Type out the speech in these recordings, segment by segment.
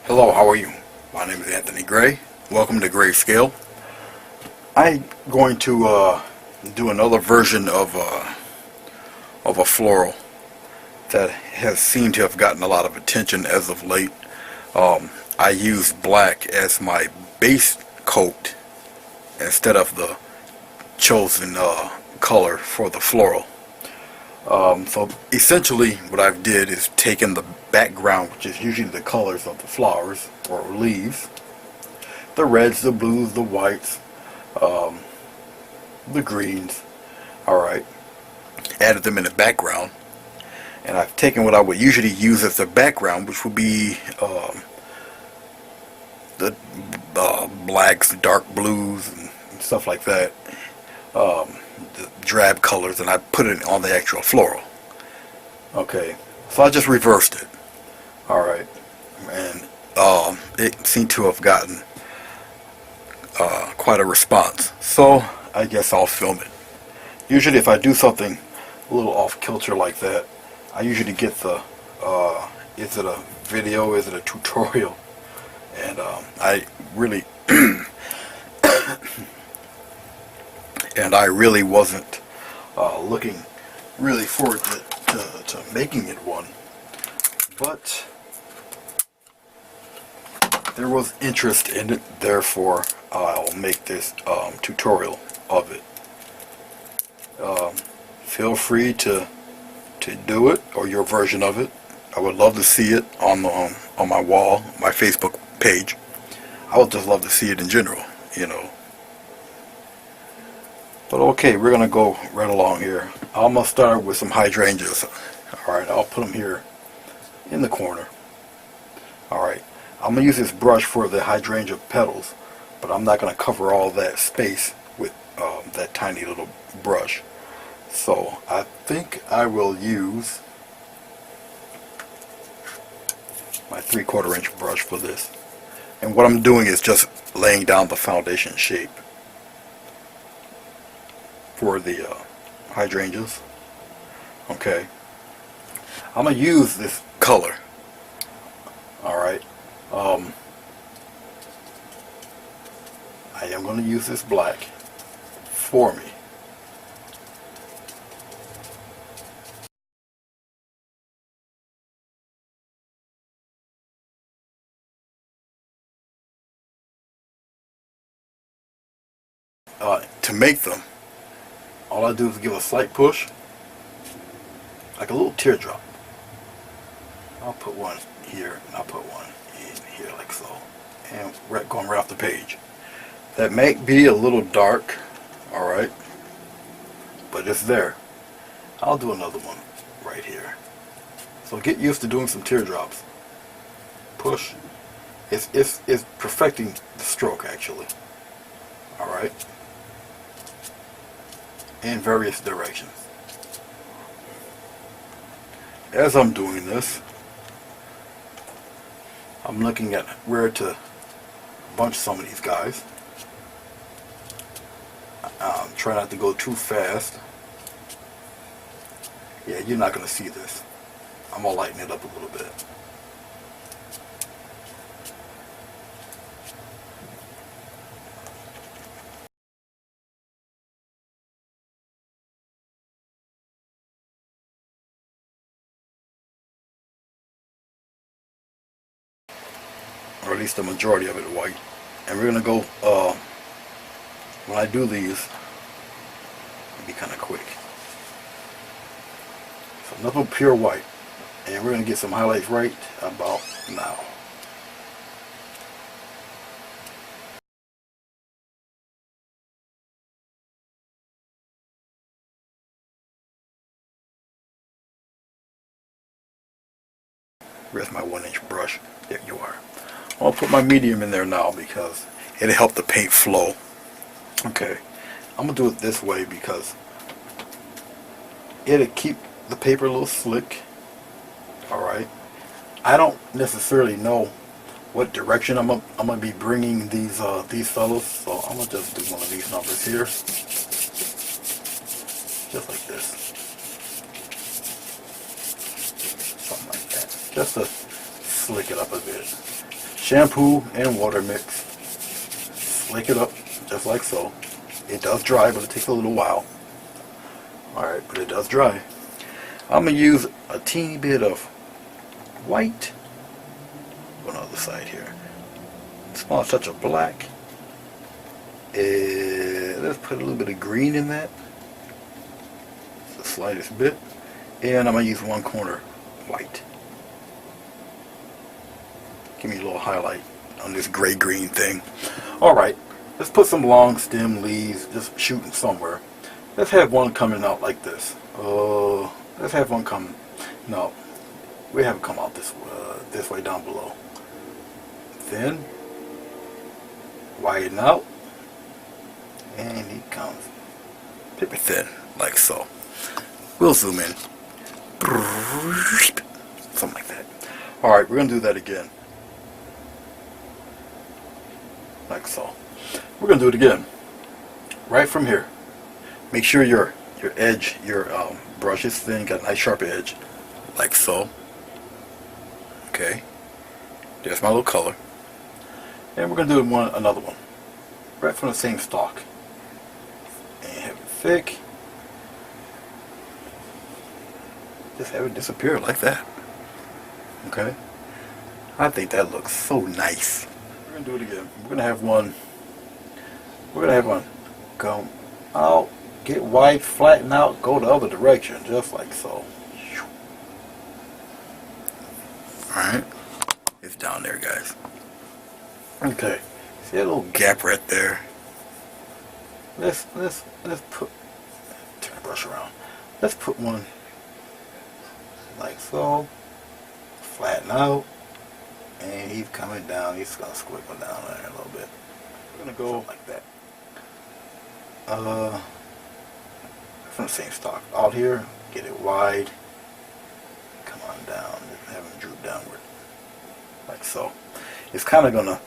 Hello, how are you? My name is Anthony Gray. Welcome to Grayscale. I'm going to do another version of a floral that has seemed to have gotten a lot of attention as of late. I use black as my base coat instead of the chosen color for the floral. So essentially what I've did is taken the background, which is usually the colors of the flowers or leaves, the reds, the blues, the whites, the greens, alright, added them in the background, and I've taken what I would usually use as the background, which would be the blacks, dark blues, and stuff like that, the drab colors, and I put it on the actual floral. Okay, so I just reversed it. Alright, and it seemed to have gotten quite a response, so I guess I'll film it. Usually if I do something a little off kilter like that, I usually get the is it a video, is it a tutorial, and I really and I really wasn't looking really forward to making it one, but there was interest in it, therefore I'll make this tutorial of it. Feel free to do it, or your version of it. I would love to see it on my wall, my Facebook page. I would just love to see it in general, you know. But okay, we're gonna go right along here. I'm gonna start with some hydrangeas. Alright, I'll put them here in the corner. Alright, I'm gonna use this brush for the hydrangea petals, but I'm not gonna cover all that space with that tiny little brush. So I think I will use my 3/4 inch brush for this. And what I'm doing is just laying down the foundation shape for the hydrangeas. Okay, I'm gonna use this color. Alright, I am gonna use this black for me. To make them, all I do is give a slight push, like a little teardrop. I'll put one here, and I'll put one in here like so, and going right off the page. That may be a little dark, alright, but it's there. I'll do another one right here. So get used to doing some teardrops. Push. It's perfecting the stroke, actually. Alright. In various directions. As I'm doing this, I'm looking at where to bunch some of these guys. Try not to go too fast. Yeah, you're not going to see this. I'm going to lighten it up a little bit. Or at least the majority of it white. And we're going to go, when I do these, it'll be kind of quick. So nothing pure white. And we're going to get some highlights right about now. Where's my 1-inch brush? There you are. I'll put my medium in there now because it'll help the paint flow. Okay, I'm going to do it this way because it'll keep the paper a little slick. Alright. I don't necessarily know what direction I'm gonna be bringing these fellows, so I'm gonna just do one of these numbers here. just like this. Something like that. Just to slick it up a bit. Shampoo and water mix. Slick it up just like so. It does dry, but it takes a little while. Alright, but it does dry. I'm going to use a teeny bit of white on the other side here. Small touch of black. Let's put a little bit of green in that. It's the slightest bit. And I'm going to use one corner white. Give me a little highlight on this gray-green thing. Alright, let's put some long stem leaves just shooting somewhere. Let's have one coming out like this. Let's have one come. No, we have it come out this way down below. Then widen out, and he comes paper thin like so. We'll zoom in. Something like that. All right, we're gonna do that again. Like so. We're gonna do it again. Right from here. Make sure your edge, your brush is thin, got a nice sharp edge, like so. Okay. There's my little color. And we're gonna do another one. Right from the same stalk. And have it thick. Just have it disappear like that. Okay. I think that looks so nice. We're gonna do it again. We're gonna have one come out, get wide, flatten out, go the other direction, just like so. Alright. It's down there, guys. Okay. See that little gap right there? Let's put, turn the brush around. Let's put one like so. Flatten out. And he's coming down. He's gonna squiggle down there a little bit. We're gonna go like that. From the same stock. Out here, get it wide. Come on down. Have him droop downward. Like so. It's kind of gonna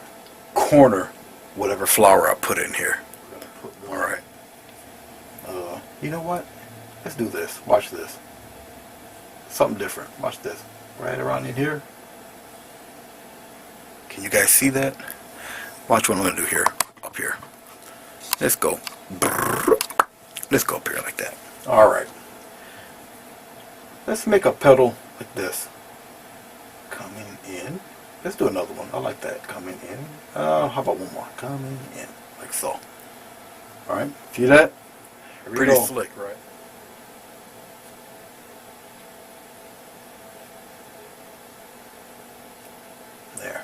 corner whatever flower I put in here. Alright. You know what? Let's do this. Watch this. Something different. Watch this. Right around in here. Can you guys see that? Watch what I'm going to do here. Up here. Let's go. Let's go up here like that. Alright. Let's make a petal like this. Coming in. Let's do another one. I like that. Coming in. How about one more? Coming in. Like so. Alright. See that? Pretty slick, right? There.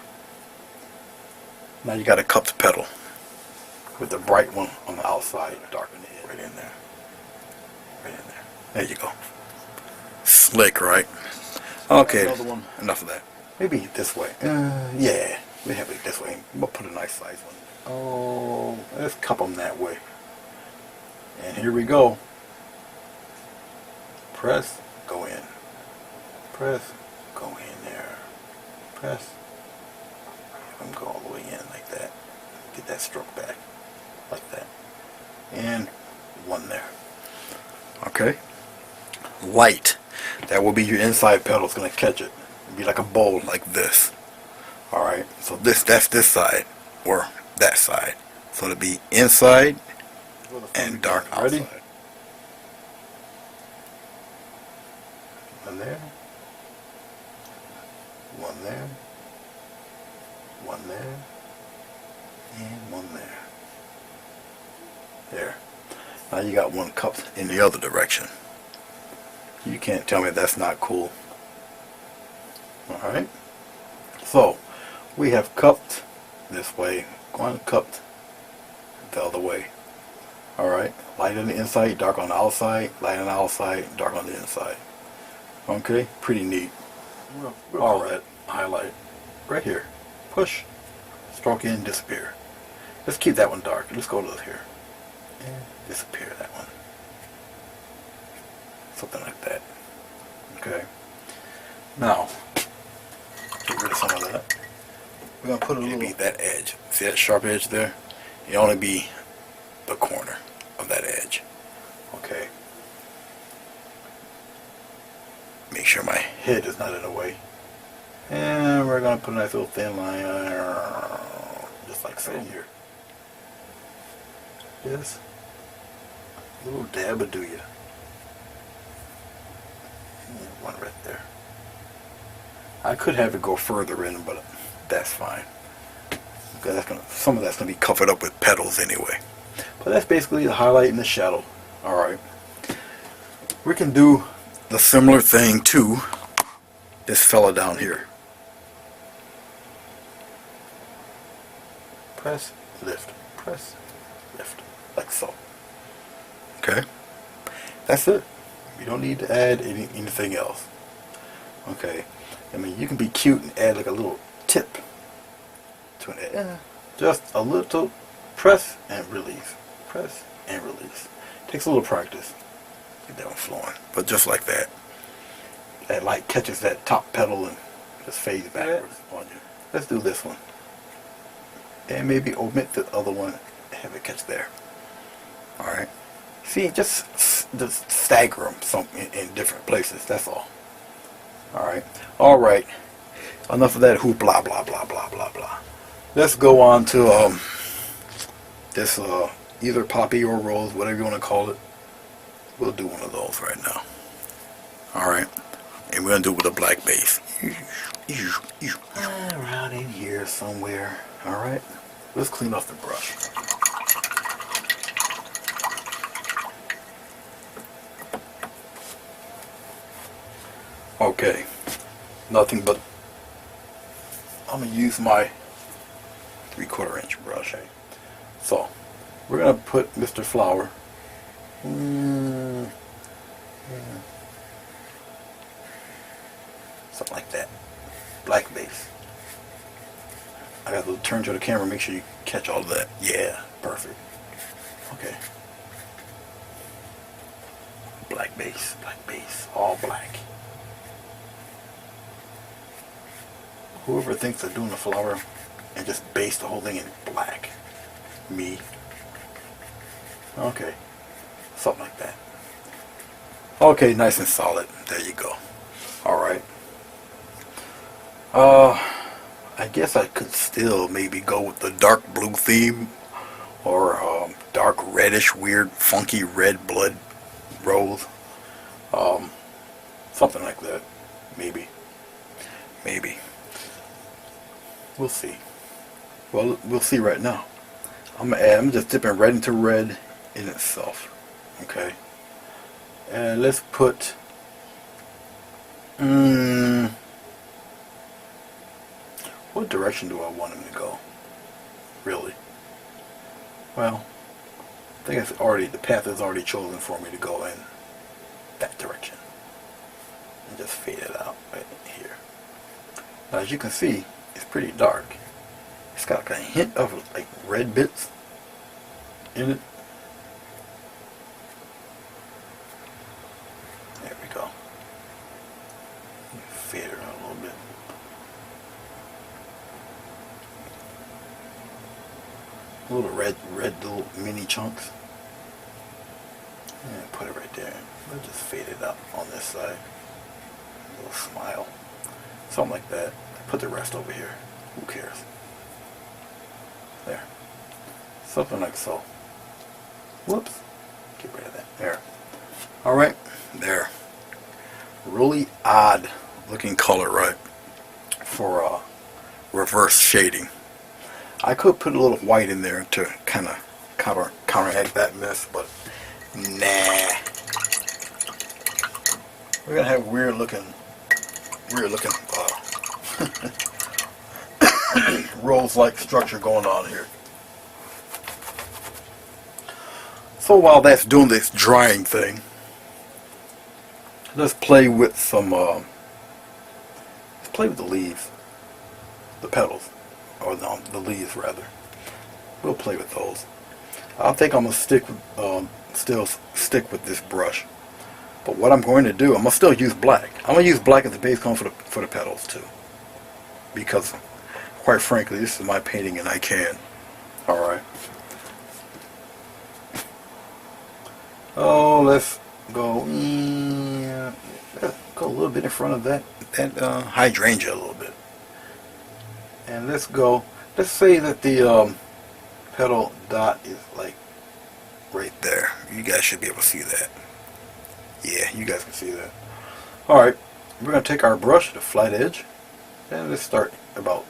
Now you got a cupped petal with the bright one on the outside, darken it right in there. Right in there. There you go. Slick, right? Okay, another one. Enough of that. Maybe this way. Yeah, we have it this way. We'll put a nice size one. Oh, let's cup them that way. And here we go. Press, go in. Press, go in there. Press. Have them go all the way in like that. Get that stroke back. Like that. And one there. Okay. Light. That will be your inside petal. It's going to catch it. It'll be like a bowl like this. Alright. So that's this side. Or that side. So it'll be inside and dark outside. Ready? One there. One there. One there. And one there. There. Now you got one cupped in the other direction. You can't tell me that's not cool. Alright. So, we have cupped this way. One cupped the other way. Alright. Light on the inside, dark on the outside. Light on the outside, dark on the inside. Okay. Pretty neat. Alright. Highlight. Right here. Push. Stroke in, disappear. Let's keep that one dark. Let's go to here. And disappear that one. Something like that. Okay. Now, get rid of some of that. We're going to put a little bit that edge. See that sharp edge there? It only be the corner of that edge. Okay. Make sure my head is not in the way. And we're going to put a nice little thin line just like so here. Yes. A little dab will do you. One right there. I could have it go further in, but that's fine. Because some of that's going to be covered up with petals anyway. But that's basically the highlight and the shadow. Alright. We can do the similar thing to this fella down here. Press, lift, press, lift. Like so. Okay? That's it. You don't need to add anything else. Okay? I mean, you can be cute and add like a little tip to it. Just a little press and release. Press and release. Takes a little practice. Get that one flowing. But just like that. That light catches that top petal and just fades backwards on you. Let's do this one. And maybe omit the other one and have it catch there. Alright. See, just stagger them in different places. That's all. Alright. Enough of that hoop blah blah blah blah blah blah. Let's go on to this either poppy or rose, whatever you want to call it. We'll do one of those right now. Alright. And we're going to do it with a black base. Around in here somewhere. Alright. Let's clean off the brush. Okay. Nothing but I'm going to use my 3/4 inch brush. So, we're going to put Mr. Flower. Something like that. Black base. I got to turn to the camera, make sure you catch all of that. Yeah, perfect. Okay. Black base, all black. Whoever thinks they're doing a flower and just base the whole thing in black. Me. Okay. Something like that. Okay, nice and solid. There you go. Alright. I guess I could still maybe go with the dark blue theme or dark reddish, weird, funky red blood rose. Something like that. Maybe. We'll see. Well, we'll see right now. I'm just dipping right into red in itself. Okay. And let's put what direction do I want him to go? Really? Well, I think the path is already chosen for me to go in that direction. And just fade it out right here. Now, as you can see, it's pretty dark. It's got like a hint of like red bits in it. There we go. Fade it out a little bit. Little red little mini chunks. And put it right there. We'll just fade it out on this side. A little smile. Something like that. Put the rest over here. Who cares? There. Something like so. Whoops. Get rid of that. There. Alright. There. Really odd looking color, right? For reverse shading. I could put a little white in there to kind of counteract that mess, but nah. We're gonna have weird looking rose-like structure going on here. So while that's doing this drying thing, let's play with some. Let's play with the leaves, the petals, or the leaves rather. We'll play with those. I think I'm gonna stick with this brush. But what I'm going to do, I'm gonna still use black. I'm gonna use black as the base color for the petals too, because quite frankly, this is my painting and I can. All right. Oh, let's go. go a little bit in front of that hydrangea a little bit. And let's say that the petal dot is like right there. You guys should be able to see that. Yeah, you guys can see that. Alright, we're going to take our brush, the flat edge, and let's start about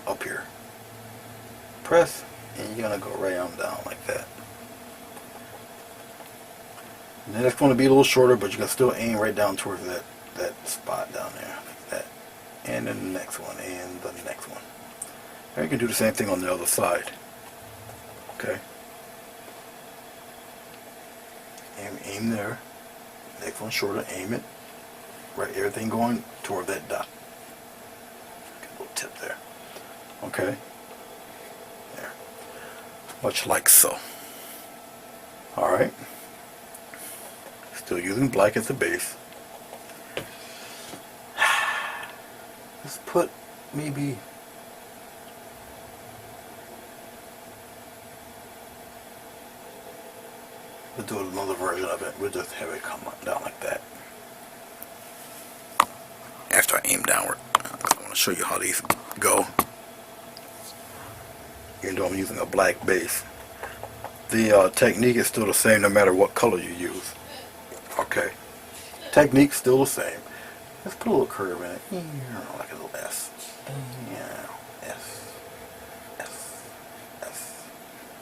up here. Press, and you're going to go right on down like that. And then it's going to be a little shorter, but you can still aim right down towards that spot down there, like that. And then the next one, and the next one. And you can do the same thing on the other side. Okay. Aim there. Next one shorter, aim it. Right, everything going toward that dot. Get a little tip there. Okay. There. Much like so. Alright. Still using black as the base. Let's put maybe we'll do another version of it. We'll just have it come down like that. After I aim downward, because I want to show you how these go. Even though I'm using a black base, the technique is still the same no matter what color you use. Okay, technique's still the same. Let's put a little curve in it, like a little S. Yeah, S, S, S,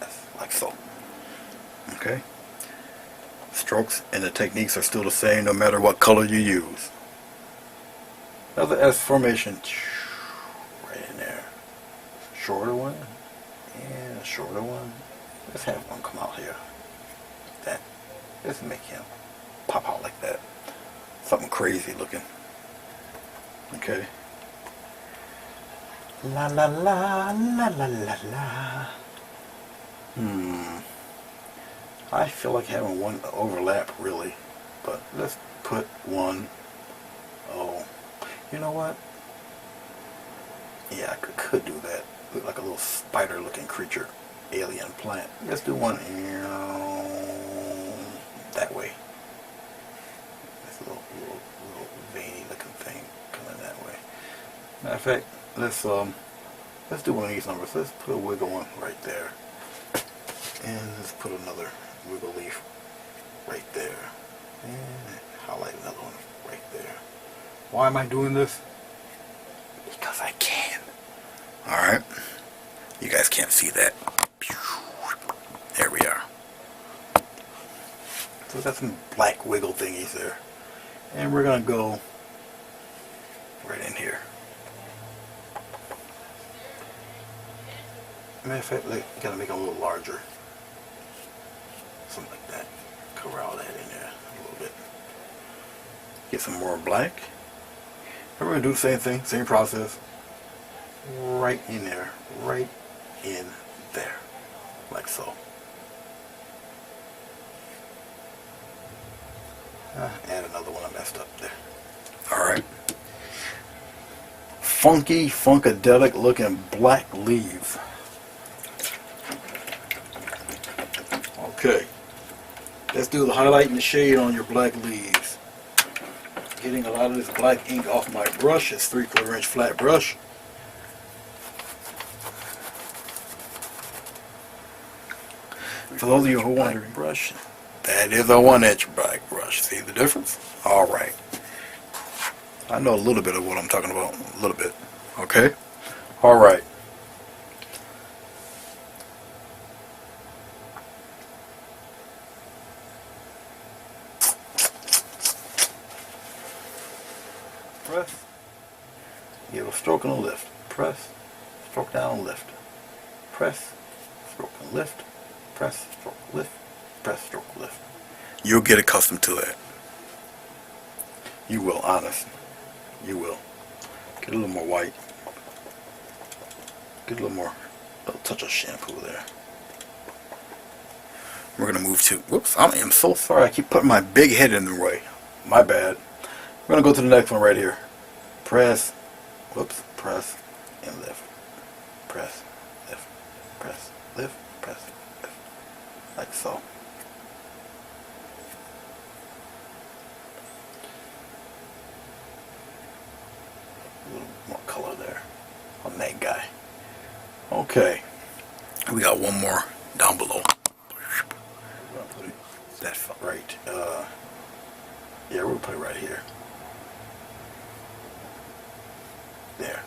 S, like so. Okay. Strokes and the techniques are still the same no matter what color you use. Another S formation, right in there. Shorter one, and a shorter one. Let's have one come out here. Like that. Let's make him pop out like that. Something crazy looking. Okay. La la la la la la la. I feel like having one overlap really, but let's put one. Oh, you know what? Yeah, I could do that. Look like a little spider-looking creature, alien plant. Let's do one that way. This little veiny-looking thing coming that way. Matter of fact, let's do one of these numbers. Let's put a wiggle one right there, and let's put another wiggle leaf right there, and highlight another one right there. Why am I doing this? Because I can. Alright. You guys can't see that. There we are. So we got some black wiggle thingies there. And we're going to go right in here. Matter of fact, got to make it a little larger. Something like that. Corral that in there a little bit. Get some more black. And we're going to do the same thing, same process. Right in there. Right in there. Like so. Add another one I messed up there. Alright. Funky, funkadelic looking black leaves. Okay. Let's do the highlight and the shade on your black leaves. Getting a lot of this black ink off my brush. It's 3/4 inch flat brush. For those of you who are wondering, brush, that is a 1-inch black brush. See the difference? Alright. I know a little bit of what I'm talking about. A little bit. Okay? Alright. Press. Give a stroke and a lift. Press. Stroke down, lift. Press. Stroke and lift. Press, stroke, lift. Press, stroke, lift. You'll get accustomed to that. You will, honest. You will. Get a little more white. Get a little touch of shampoo there. We're going to move to, whoops, I am so sorry. I keep putting my big head in the way. My bad. We're going to go to the next one right here. Press, whoops, press, and lift. Press, lift, press, lift, press, lift. Like so. on that guy. Okay. We got one more down below. That's right. Yeah, we'll put it right here. There.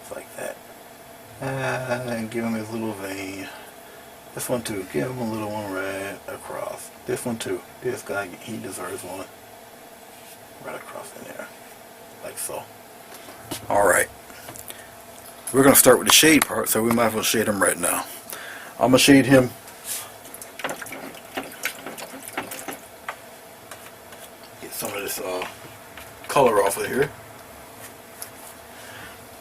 It's like that. And give him his little vein. This one too. Give him a little one right across. This one too. This guy, he deserves one. Right across in there. Like so. Alright. We're going to start with the shade part, so we might as well shade him right now. I'm going to shade him. Get some of this color off of here.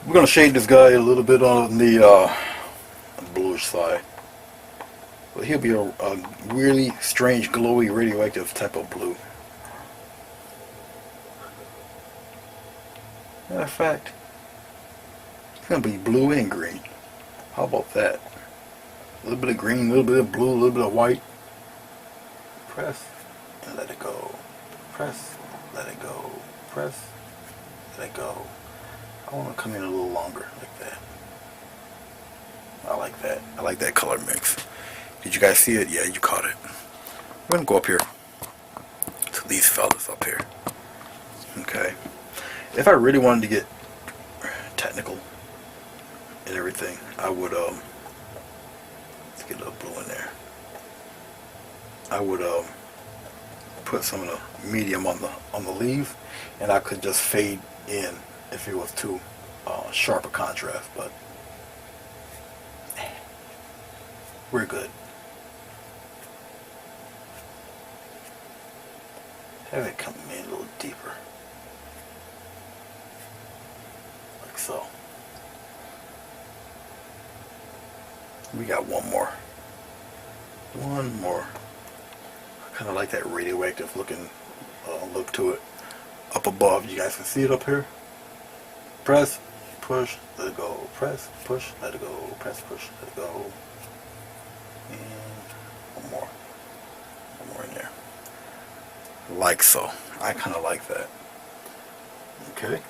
We're going to shade this guy a little bit on the bluish side. But he'll be a really strange, glowy, radioactive type of blue. Matter of fact, it's going to be blue and green. How about that? A little bit of green, a little bit of blue, a little bit of white. Press and let it go. Press, let it go. Press, let it go. I want to come in a little longer, like that. I like that. I like that color mix. Did you guys see it? Yeah, you caught it. We're going to go up here to these fellas up here. Okay. If I really wanted to get technical and everything, I would, let's get a little blue in there. I would, put some of the medium on the leaves, and I could just fade in if it was too sharp a contrast, but we're good. Have it come in a little deeper. Like so. We got one more. One more. I kind of like that radioactive looking look to it. Up above, you guys can see it up here. Press, push, let it go. Press, push, let it go. Press, push, let it go. And one more. One more in there. Like so. I kind of like that. Okay.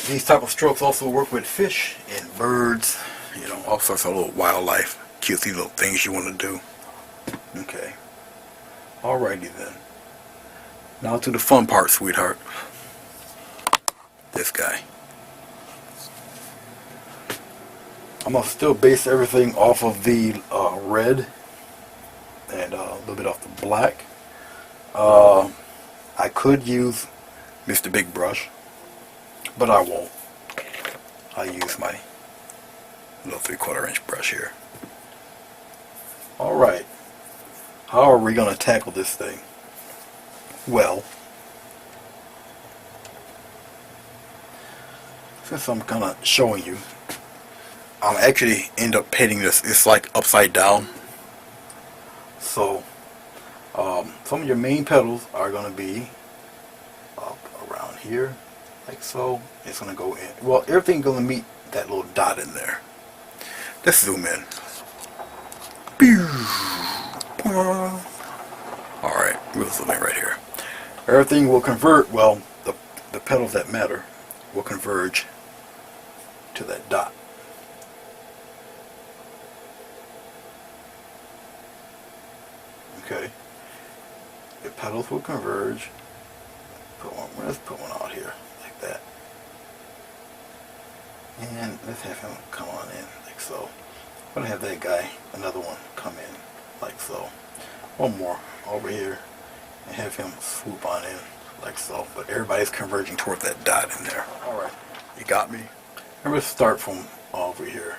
These type of strokes also work with fish and birds, you know, all sorts of little wildlife, cutesy little things you want to do. Okay. Alrighty then. Now to the fun part, sweetheart. This guy. I'm going to still base everything off of the red and a little bit off the black. I could use Mr. Big Brush, but I won't. I use my little 3/4 inch brush here. Alright. How are we going to tackle this thing? Well, since I'm kind of showing you, I'm actually end up painting this. It's like upside down. So, some of your main petals are going to be up around here, like so. It's going to go in. Well, everything's going to meet that little dot in there. Let's zoom in. Alright, we'll zoom in right here. Everything will convert, well, the petals that matter will converge to that dot. Okay. The petals will converge. Let's put one out here, like that. And let's have him come on in, like so. I'm going to have that guy, another one, come in, like so. One more over here, and have him swoop on in, like so. But everybody's converging toward that dot in there. Alright, you got me? Remember, start from over here.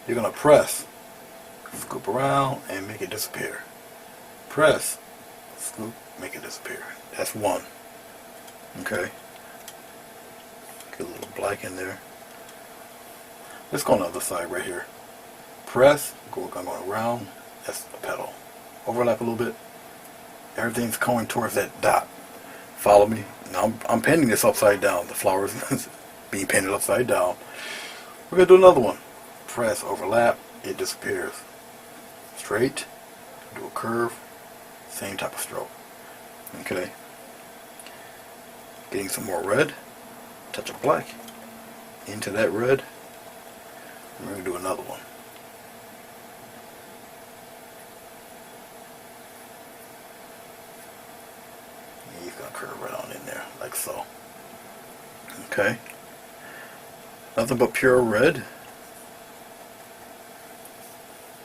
You're going to press, scoop around, and make it disappear. Press, scoop, make it disappear. That's one. Okay. Get a little black in there. Let's go on the other side right here. Press, I'm going around. That's the petal. Overlap a little bit. Everything's going towards that dot. Follow me. Now I'm painting this upside down. The flowers being painted upside down. We're going to do another one. press, overlap, it disappears. Straight, do a curve, same type of stroke. Okay. Getting some more red, touch of black, into that red, and we're going to do another one. And he's going to curve right on in there, like so. Okay. Nothing but pure red.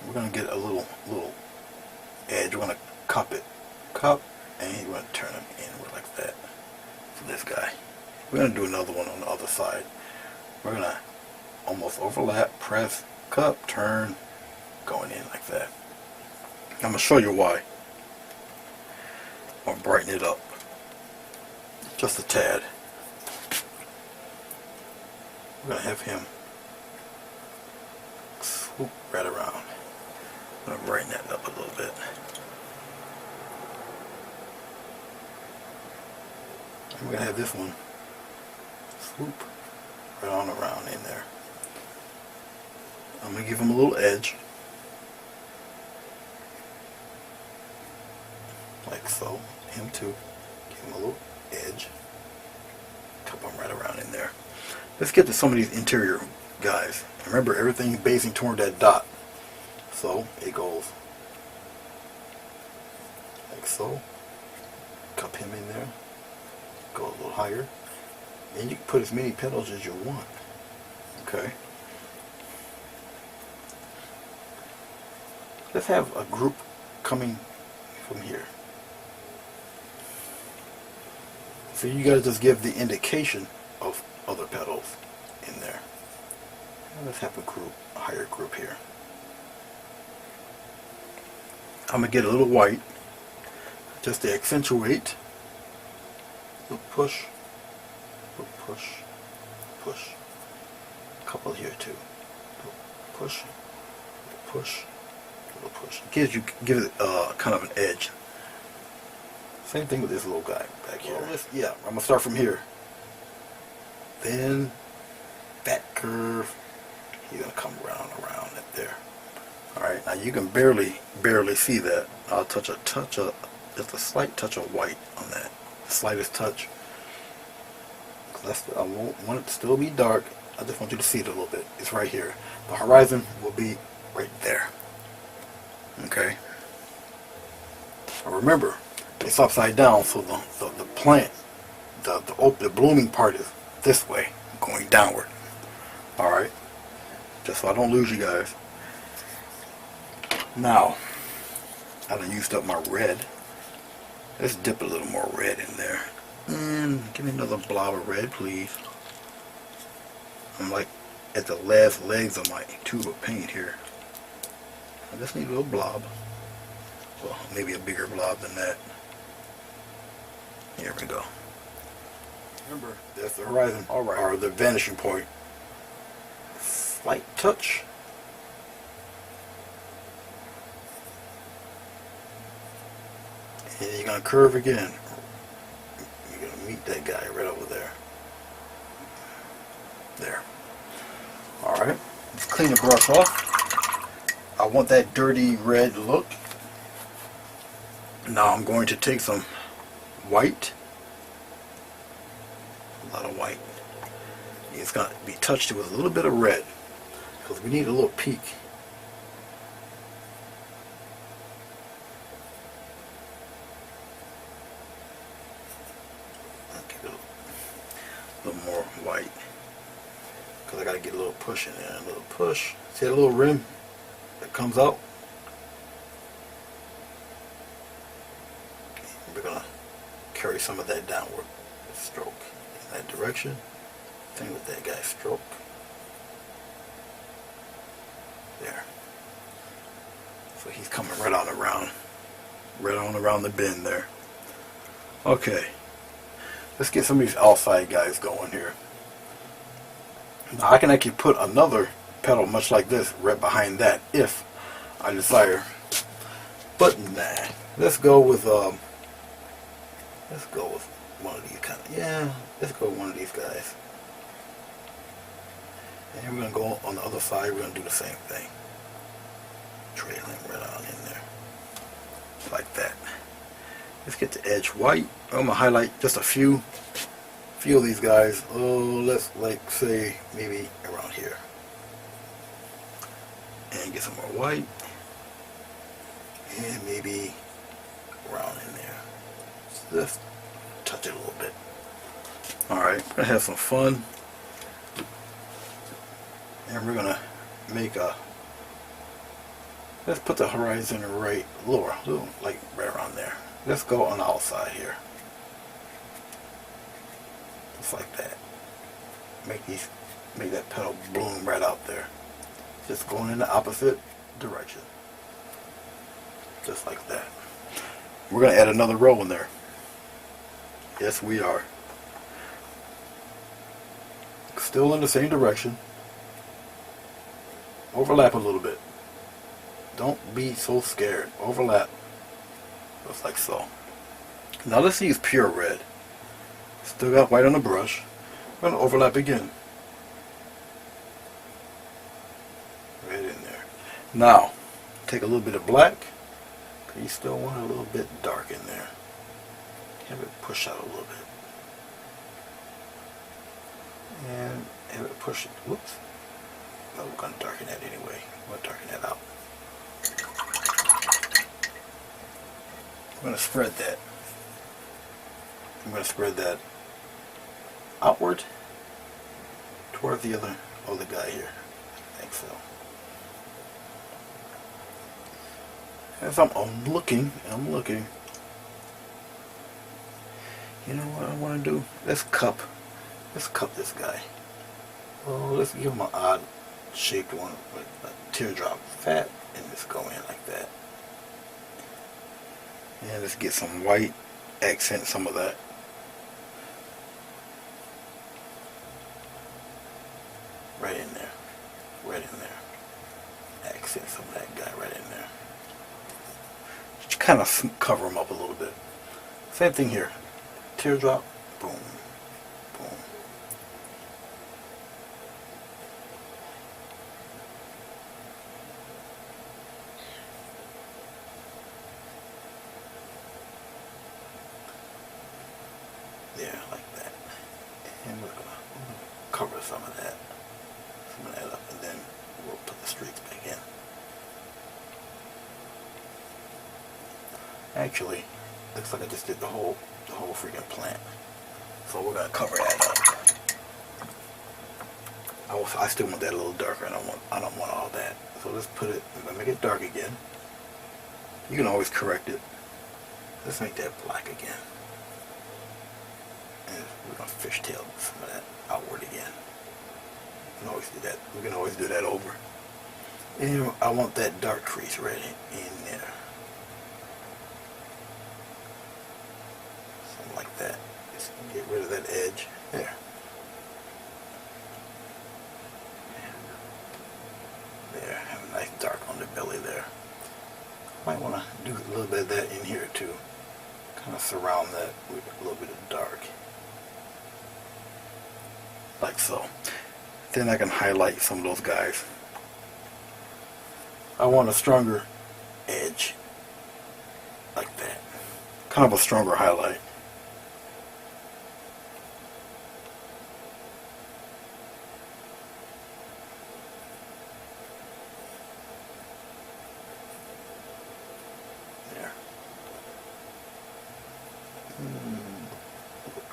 We're going to get a little edge. We're going to cup it. Cup, and we're going to turn him inward like that. For this guy. We're going to do another one on the other side. We're going to almost overlap, press, cup, turn, going in like that. I'm going to show you why. I'll brighten it up. Just a tad. We're going to have him swoop right around. I'm going to brighten that up a little bit. And we're going to have this one swoop right on around in there. I'm going to give him a little edge. Like so. Him too. Give him a little edge. Cup him right around in there. Let's get to some of these interior guys. Remember, everything basing toward that dot. So it goes like so. Cup him in there. Go a little higher. And you can put as many petals as you want. Okay. Let's have a group coming from here. So you gotta just give the indication of other petals in there. And let's have a group, a higher group here. I'm gonna get a little white just to accentuate. A little push, a little push, push. A couple here too. A little push, a little push, a little push. Gives you it kind of an edge. Same thing with this little guy back here. Well, yeah, I'm gonna start from here. Then that curve, you're gonna come around it there. All right, now you can barely see that. I'll touch just a slight touch of white on that, the slightest touch. I won't want it to still be dark. I just want you to see it a little bit. It's right here. The horizon will be right there. Okay. Now remember, it's upside down, so the plant, the blooming part is this way, going downward. All right. Just so I don't lose you guys. Now, I done used up my red. Let's dip a little more red in there. And give me another blob of red, please. I'm like at the last legs of my tube of paint here. I just need a little blob. Well, maybe a bigger blob than that. Here we go. Remember, that's the horizon, or the vanishing point. Slight touch. And you're going to curve again. You're going to meet that guy right over there. There. Alright. Let's clean the brush off. I want that dirty red look. Now I'm going to take some white. A lot of white. It's going to be touched with a little bit of red. Because we need a little peak. A little more white, because I got to get a little push in there, a little push. See that little rim that comes out? We're going to carry some of that downward stroke in that direction. Same with that guy's stroke. There. So he's coming right on around the bend there. Okay. Let's get some of these outside guys going here. Now I can actually put another petal much like this right behind that if I desire. But nah. Let's go with one of these kind of, let's go with one of these guys. And we're going to go on the other side, we're going to do the same thing. Trailing right on in there. Like that. Let's get the edge white. I'm going to highlight just a few of these guys. Oh, let's like say maybe around here. And get some more white. And maybe around in there. Just touch it a little bit. Alright, we're going to have some fun. And we're going to make a, let's put the horizon right lower, like right around there. Let's go on the outside here. Just like that. Make that petal bloom right out there. Just going in the opposite direction. Just like that. We're going to add another row in there. Yes, we are. Still in the same direction. Overlap a little bit. Don't be so scared. Overlap. Just like so. Now let's use pure red. Still got white on the brush. I'm going to overlap again. Right in there. Now, take a little bit of black. You still want it a little bit dark in there. Have it push out a little bit. And have it push it. Whoops. No, we're going to darken that anyway. We're going to darken that out. I'm going to spread that. I'm going to spread that outward toward the other guy here. I think so. As I'm looking, you know what I want to do? Let's cup this guy. Oh, let's give him an odd shaped one with a teardrop fat, and just go in like that. And let's get some white, accent some of that. Right in there. Right in there. Accent some of that guy right in there. Just kind of cover him up a little bit. Same thing here. Teardrop. Boom. Boom. There, like that. And we're gonna cover some of that up, and then we'll put the streaks back in. Actually, looks like I just did the whole freaking plant. So we're gonna cover that up. I still want that a little darker. I don't want all that. So let's put it. We're gonna make it dark again. You can always correct it. Let's make that black again. And we're gonna fishtail some of that outward again. We can always do that. We can always do that over. And I want that dark crease right in there. Something like that. Just get rid of that edge. There. There. Have a nice dark underbelly there. Might want to do a little bit of that in here too. Kind of surround that with a little bit of dark. Like so. Then I can highlight some of those guys. I want a stronger edge. Like that. Kind of a stronger highlight. There.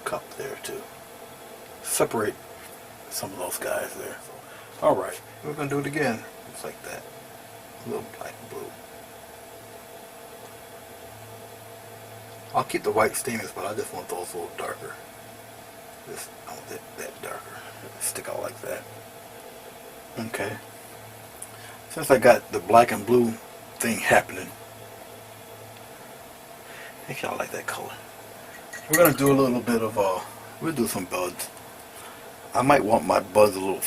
Cup there too. Separate some of those guys there. Alright, we're going to do it again. Just like that. A little black and blue. I'll keep the white stainless, but I just want those a little darker. Just, I want that darker. Stick out like that. Okay. Since I got the black and blue thing happening, I think y'all like that color. We're going to do a little bit of, we'll do some buds. I might want my buds a little,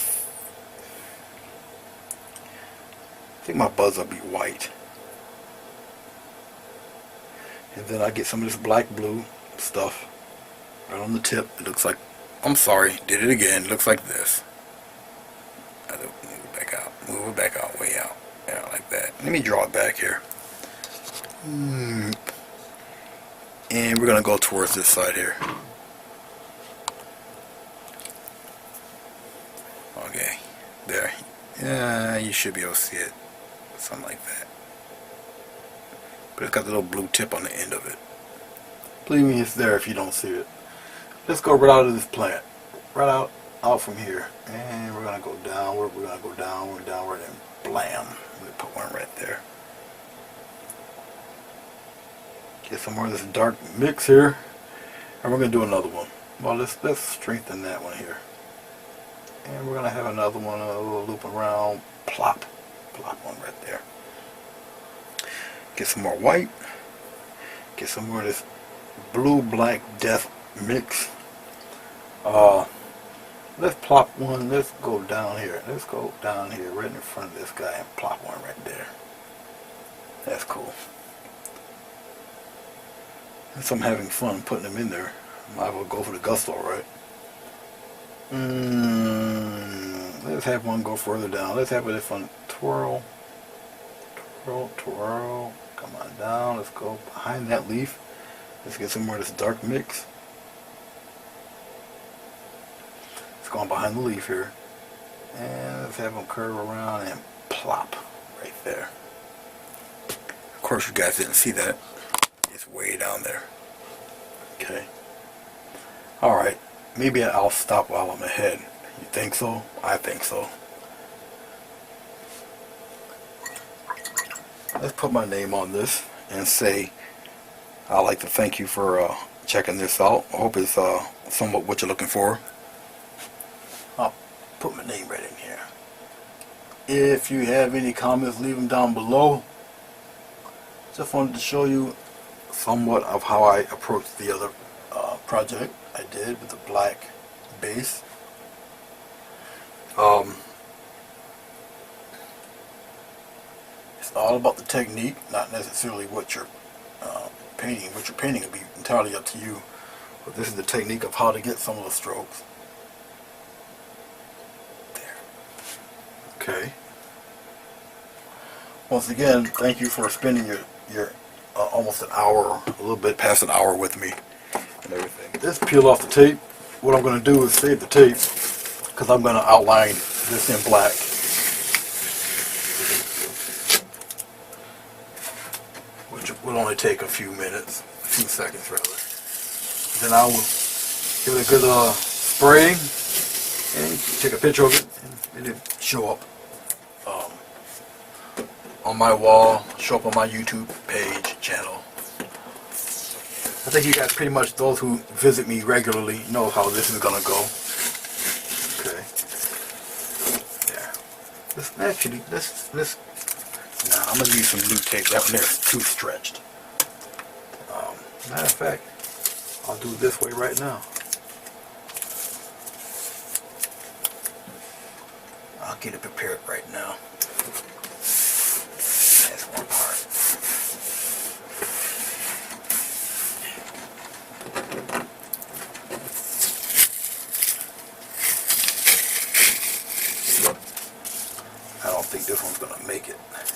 I think my buds will be white. And then I get some of this black blue stuff right on the tip. It looks like, I'm sorry, did it again. It looks like this. I have to move it back out. Move it back out, way out. Yeah, like that. Let me draw it back here. And we're going to go towards this side here. Okay, there. Yeah, you should be able to see it. Something like that. But it's got the little blue tip on the end of it. Believe me, it's there if you don't see it. Let's go right out of this plant. Right out from here. And we're going to go downward. We're going to go downward, downward, and blam. Let me put one right there. Get some more of this dark mix here. And we're going to do another one. Well, let's strengthen that one here. And we're going to have another one, a little loop around. Plop. Plop one right there. Get some more white. Get some more of this blue black death mix. Let's plop one. Let's go down here. Let's go down here right in front of this guy and plop one right there. That's cool. Since I'm having fun putting them in there, might as well go for the gusto, right? Let's have one go further down. Let's have this one twirl. Twirl, twirl. Come on down. Let's go behind that leaf. Let's get some more of this dark mix. It's going behind the leaf here. And let's have them curve around and plop right there. Of course, you guys didn't see that. It's way down there. Okay. Alright. Maybe I'll stop while I'm ahead. You think so? I think so. Let's put my name on this and say I'd like to thank you for checking this out. I hope it's somewhat what you're looking for. I'll put my name right in here. If you have any comments, leave them down below. Just wanted to show you somewhat of how I approached the other project I did with the black base. It's all about the technique, not necessarily what you're painting. What you're painting will be entirely up to you. But this is the technique of how to get some of the strokes. There. Okay. Once again, thank you for spending your almost an hour, a little bit past an hour with me and everything. Let's peel off the tape. What I'm going to do is save the tape because I'm going to outline this in black. Which will only take a few minutes, a few seconds rather. Then I will give it a good spray and take a picture of it and it'll show up on my wall, show up on my YouTube page, channel. I think you guys pretty much, those who visit me regularly, know how this is gonna go. Okay. Yeah. Actually, nah, I'm gonna use some new tape. That one there is too stretched. Matter of fact, I'll do it this way right now. I'll get it prepared right now. That's one part. I don't think this one's gonna make it. Let's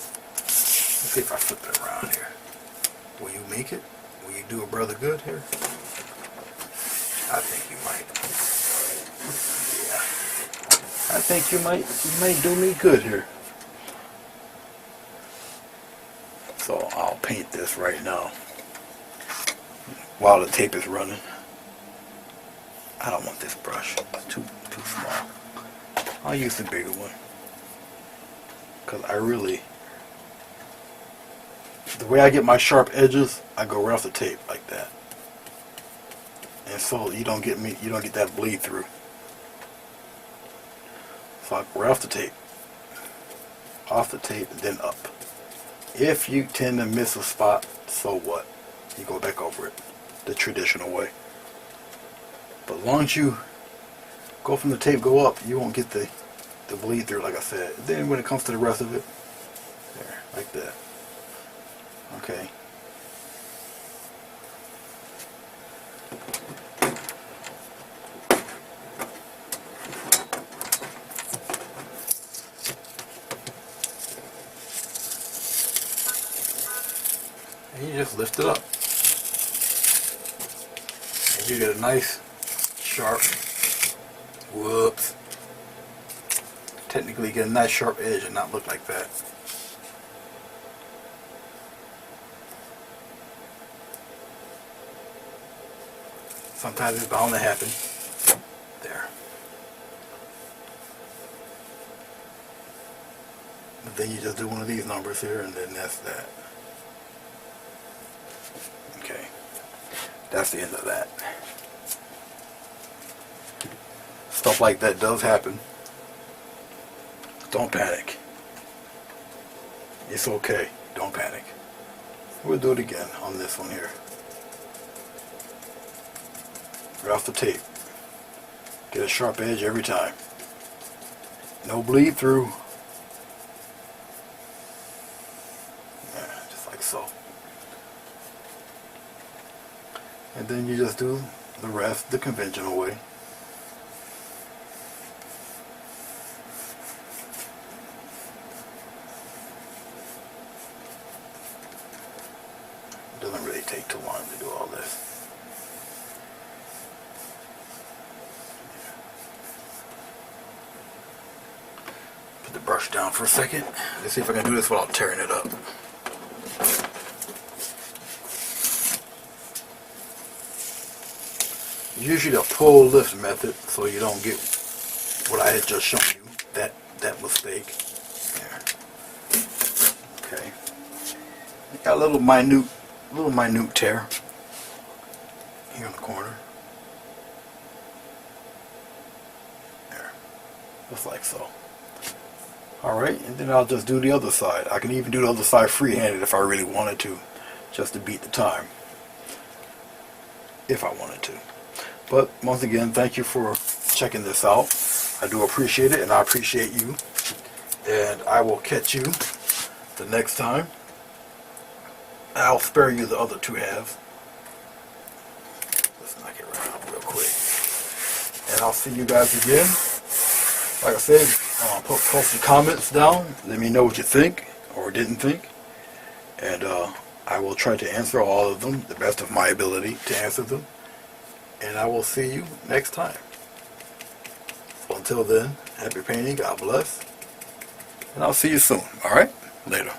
see if I flip it around here. Will you make it? Will you do a brother good here? I think you might. Yeah. I think you might do me good here. So I'll paint this right now while the tape is running. I don't want this brush. It's too small. I'll use the bigger one. Because the way I get my sharp edges, I go right off the tape like that. And so you don't get that bleed through. So I go right off the tape, and then up. If you tend to miss a spot, so what? You go back over it the traditional way. But as long as you go from the tape, go up, you won't get the bleed through, like I said. Then when it comes to the rest of it, there, like that. Okay. just lift it up. And you get a nice, sharp, whoops. Technically get a nice sharp edge and not look like that. Sometimes it's bound to happen. There. But then you just do one of these numbers here and then that's that. Okay. That's the end of that. Stuff like that does happen. Don't panic. It's okay. Don't panic. We'll do it again on this one here. Right off the tape. Get a sharp edge every time. No bleed through. Yeah, just like so. And then you just do the rest the conventional way. It doesn't really take too long to do all this. Put the brush down for a second. Let's see if I can do this without tearing it up. Usually a pull lift method so you don't get what I had just shown you, that mistake. There. Okay. Got a little minute tear here in the corner. There. Just like so. Alright, and then I'll just do the other side. I can even do the other side free-handed if I really wanted to, just to beat the time. If I wanted to. But once again, thank you for checking this out. I do appreciate it, and I appreciate you. And I will catch you the next time. I'll spare you the other two halves. Let's knock it right out real quick. And I'll see you guys again. Like I said, post some comments down. Let me know what you think or didn't think. And I will try to answer all of them, the best of my ability to answer them. And I will see you next time. So until then, happy painting, God bless. And I'll see you soon. Alright? Later.